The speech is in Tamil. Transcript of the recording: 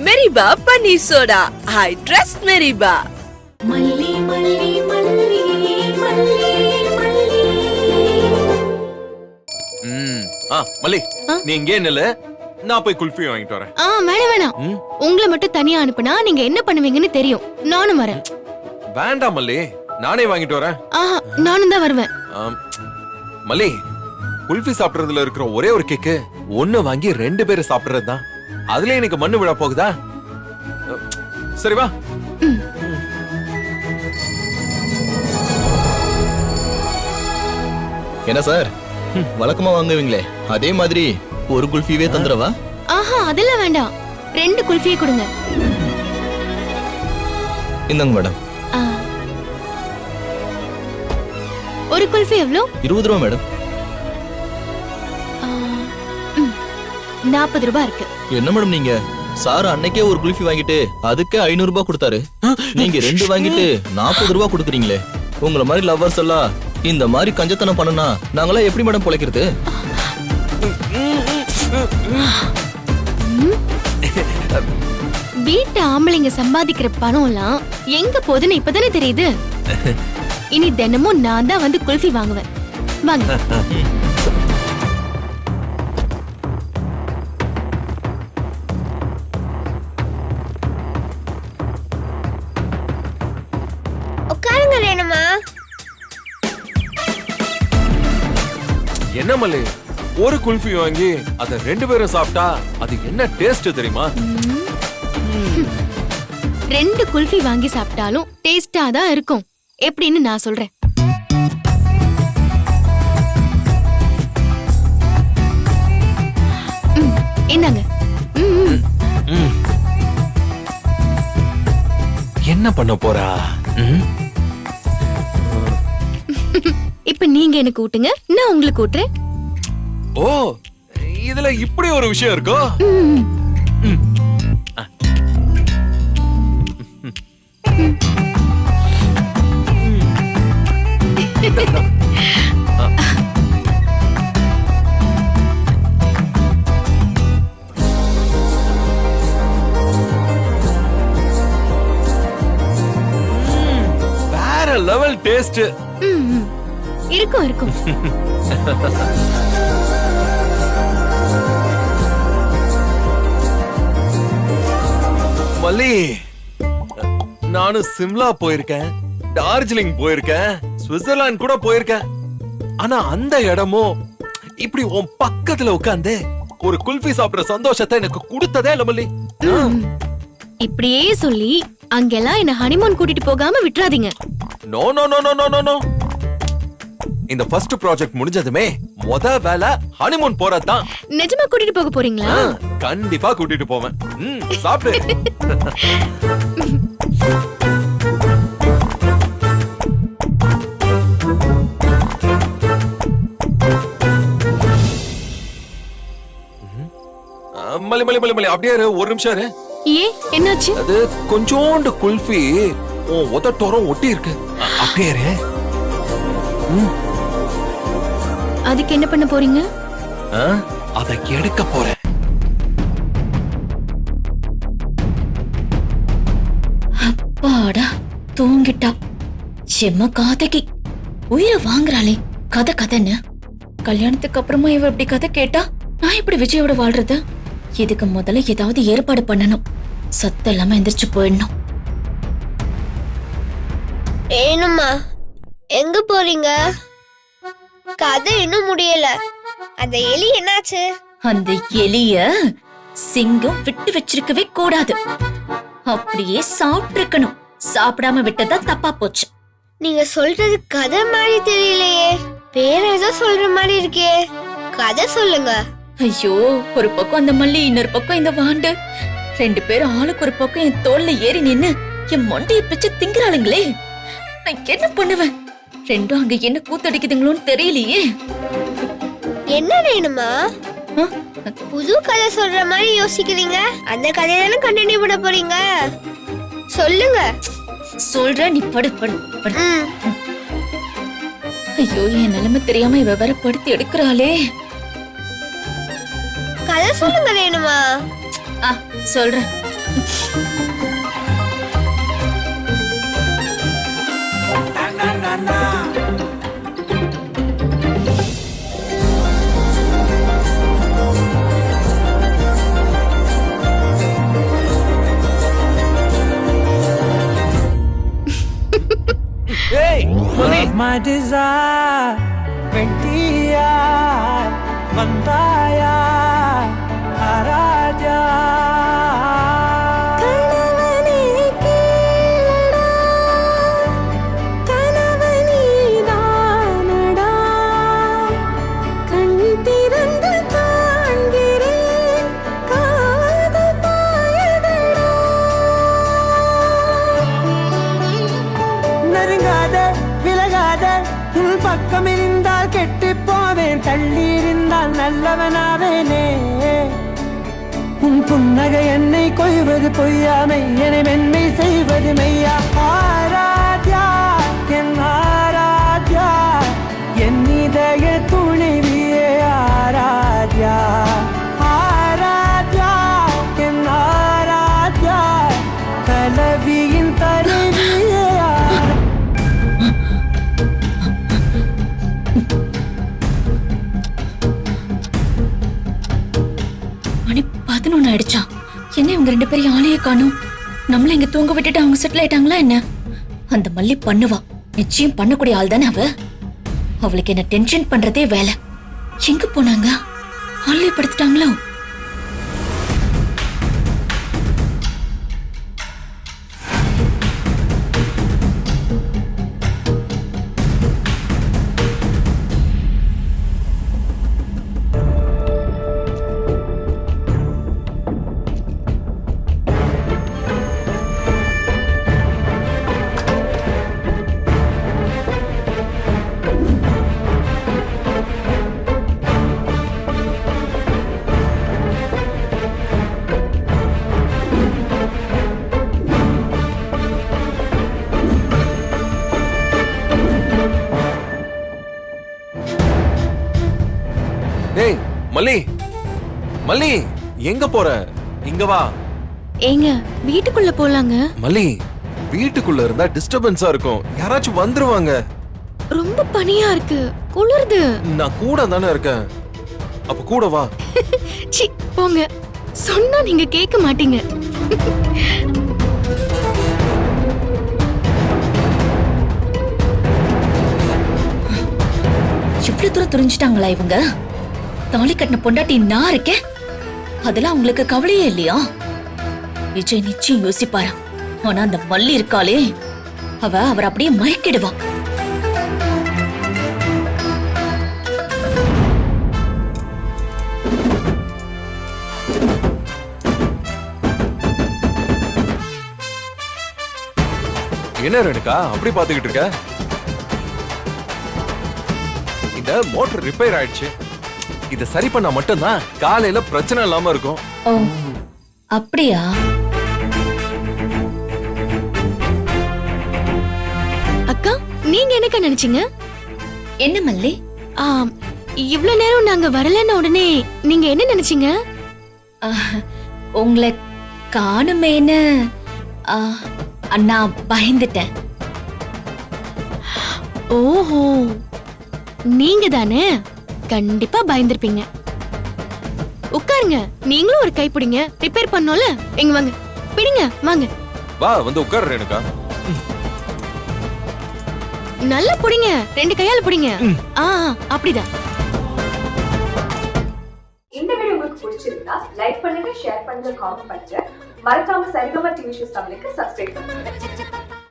மெரிபா பன்னீர் சோடா. I trust மெரிபா. மல்லி மல்லி மல்லி மல்லி மல்லி. மல்லி, நீ இங்கே நில்லு, நான் போய் குல்ஃபி வாங்கிட்டு வரேன். வேணாம். உங்களை மட்டும் தனியா அனுப்புனா நீங்க என்ன பண்ணுவீங்கன்னு தெரியும். நானும் வரேன். வேண்டாம் மல்லி, நானே வாங்கிட்டு வரேன். நானும் தான் வருவேன். மல்லி, குல்ஃபி சாப்பிடுறதுல இருக்கிற ஒரே ஒரு கேக்கு ஒண்ணு வாங்கி 2 பேரும் சாப்பிடுறதுதான். அதுல எனக்கு மண்ணு விழ போகுதா? சரி வா. என்ன சார், வழக்கமா வாங்குவீங்களே அதே மாதிரி ஒரு குல்ஃபிவே தந்துடவா? அதெல்லாம் வேண்டாம். 2 குல்ஃபியே கொடுங்க. இந்தாங்க மேடம். ஒரு குல்ஃபி எவ்வளோ? 20 ரூபா மேடம். 40 ரூபாய் இருக்கு. என்ன மேடம் நீங்க, சார் அன்னைக்கே ஒரு குல்ஃபி வாங்கிட்டு அதுக்கே 500 ரூபாய் கொடுத்தாரு. நீங்க 2 வாங்கிட்டு 40 ரூபாய் கொடுக்குறீங்களே. உங்களை மாதிரி லவ்வர்ஸ் எல்லாம் இந்த மாதிரி கஞ்சத்தனம் பண்ணுனா நாங்களா எப்படி மேடம் பொழைக்கிறது? வீட்டு ஆம்பளைங்க சம்பாதிக்கிற பணம் எல்லாம் எங்க போகுதுன்னு இப்பதானே தெரியுது. இனி தினமும் நான் தான் வந்து குல்ஃபி வாங்குவேன். வாங்க. உட்காருங்க ரேணுமா. என்ன மல்லி, ஒரு குல்ஃபி வாங்கி அத 2 பேரும் சாப்பிட்டா அது என்ன டேஸ்ட் தெரியுமா? 2 குல்ஃபி வாங்கி சாப்பிட்டாலும் டேஸ்டா தான் இருக்கும். எப்படின்னு நான் சொல்றேன். இந்தாங்க. என்ன பண்ண போறா? இப்ப நீங்க எனக்கு ஊட்டுங்க, நான் உங்களுக்கு ஊட்டுறேன். ஓ, இதுல இப்படி ஒரு விஷயம் இருக்கோ? வேற லெவல் டேஸ்ட். இருக்கும் இருக்கும். மல்லி, நானும் சிம்லா போயிருக்கேன், டார்ஜிலிங் போயிருக்கேன், சுவிட்சர்லாந்து கூட போயிருக்கேன். ஆனா அந்த இடமும் இப்படி உன் பக்கத்துல உட்கார்ந்து ஒரு குல்ஃபி சாப்பிடுற சந்தோஷத்தை எனக்கு கொடுத்ததே இல்ல மல்லி. இப்படியே சொல்லி அங்கெல்லாம் என்ன ஹனிமூன் கூட்டிட்டு போகாம விட்டுறாதீங்க. No no no no no no. இந்த ஃபர்ஸ்ட் ப்ராஜெக்ட் முடிஞ்சதுமே முத வேலை ஹனிமூன் போறதுதான். நிஜமா கூட்டிட்டு போக போறீங்களா? கண்டிப்பா கூட்டிட்டு போவேன். சாப்பிடு. மல்லி மல்லி மல்லி மல்லி, அப்படியே ஒரு நிமிஷம் இரு. ஏன், என்னாச்சு? அது கொஞ்சோண்டு குல்ஃபி உன் உதட்டோரம் ஒட்டி இருக்கு. அப்படியே இரு. அதுக்கு என்ன பண்ண போறீங்க? அதை எடுக்க போறேன். அப்பாடா, தூங்கிட்டா. செம்ம காதைக்கு உயிரை வாங்குறாளே கதை கதைன்னு. கல்யாணத்துக்கு அப்புறமா இவ இப்படி கதை கேட்டா நான் இப்படி விஜயோட வாழ்றது? இதுக்கு முதல்ல ஏதாவது ஏற்பாடு பண்ணணும். சத்தம் இல்லாம எந்திரிச்சு போயிடணும். ரேணுமா, எங்க போறீங்க? கதை இன்னும் முடியல. அந்த எலி என்னாச்சு? அந்த எலிய சிங்கம் விட்டு வச்சிருக்கவே கூடாது. அப்படியே சாப்பிட்டு இருக்கணும். சாப்பிடாம விட்டதா தப்பா போச்சு. நீங்க சொல்றது கதை மாதிரி தெரியலையே, வேற ஏதோ சொல்ற மாதிரி இருக்கே. கதை சொல்லுங்க. ஐயோ, ஒரு பக்கம் அந்த மல்லி, இன்னொரு பக்கம் இந்த வாண்டு. 2 பேரும் ஆளுக்கு ஒரு பக்கம் என் தோல்ல ஏறி நின்னு என் மண்டைய பிச்சு திங்கிறாளுங்களே. நான் என்ன பண்ணுவேன்? 2ம் அங்க என்ன கூத்தடிக்குதுங்களோன்னு தெரியலையே. என்ன ரேணுமா, புது கதை சொல்ற மாதிரி யோசிக்கிறீங்க? அந்த கதையை தானே கண்டினியூ பண்ண போறீங்க? சொல்லுங்க. சொல்ற, நீ படு படு படு. ஐயோ, என் நிலைமை தெரியாம இவ வேற படுத்து எடுக்கிறாளே. கதை சொல்லுங்க ரேணுமா. சொல்றேன். ஏய் மல்லி My desire, வெட்டியா வந்தாயா ஆராஜா நெருங்காத விலகாத உன் பக்கம் இருந்தால் கெட்டு போவேன் தள்ளி இருந்தால் நல்லவனாவேனே உன் புன்னகை என்னை கொய்வது பொய்யாமை என்னை மென்மை செய்வது மெய்யா ஆராத்யா என் ஆராத்யா என் இதய துணைவியே ஆராத்யா ஆராத்யா என் ஆராத்யா கலவியின் தருவியே மணி 11 ஆயிடுச்சா? என்ன இவங்க 2 பேரும் ஆளையே காணும்? நம்மள இங்க தூங்க விட்டுட்டு அவங்க செட்டில் ஆயிட்டாங்களா என்ன? அந்த மல்லி பண்ணுவா, நிச்சயம் பண்ணக்கூடிய ஆள் தானே அவ. அவளுக்கு என்ன டென்ஷன் பண்றதே வேலை. எங்க போனாங்க? ஆளையே படுத்துட்டாங்களோ? ஏய் மல்லி மல்லி எங்க போற? இங்க வா. ஏங்க வீட்டுக்குள்ள போலாங்க. மல்லி வீட்டுக்குள்ள இருந்தா டிஸ்டர்பன்ஸா இருக்கும், யாராச்சும் வந்துருவாங்க. ரொம்ப பனியா இருக்கு, குளிருது. நான் கூட தானே இருக்கேன், அப்ப கூட வா. சி போங்க, சொன்னா நீங்க கேட்க மாட்டீங்க. இவ்வளவு தூரம் துரிஞ்சிட்டாங்களா இவங்க? தாலி கட்டின பொண்டாட்டி நான் இருக்கேன், அதெல்லாம் உங்களுக்கு கவலையே இல்லையா? விஜய் நிச்சயம் யோசிப்பாரா. ஆனா அந்த மல்லி இருக்காளே, அவர் அப்படியே மயக்கிடுவா. என்ன ரேணுகா அப்படி பாத்துக்கிட்டு இருக்க? இந்த மோட்டர் ரிப்பேர் ஆயிடுச்சு, இத சரி பண்ணா மட்டும்தான் காலையில பிரச்சனை இல்லாம இருக்கும். ஓ அப்படியா? அக்கா நீங்க என்னக்கா நினைச்சீங்க? என்ன மல்லி? இவ்ளோ நேரம் நாங்க வரலன்னு உடனே நீங்க என்ன நினைச்சீங்க? உங்களை காணுமேன்னு அண்ணா பயந்துட்டேன். ஓஹோ, நீங்க தானே? கண்டிப்பா பயந்திருப்பீங்க. உட்காருங்க, நீங்களும் ஒரு கை பிடிங்க, ரிப்பேர் பண்ணோம்ல. எங்க வாங்க, பிடிங்க வாங்க. வா வந்து உட்கார் ரேணுகா. நல்லா பிடிங்க, 2 கையால பிடிங்க. அப்படிதான். இந்த வீடியோ உங்களுக்கு பிடிச்சிருந்தா லைக் பண்ணுங்க, ஷேர் பண்ணுங்க, காமெண்ட் பண்ணுங்க. மறக்காம சரிகமா டிவி ஷோஸ் தமிழுக்கு சப்ஸ்கிரைப் பண்ணுங்க.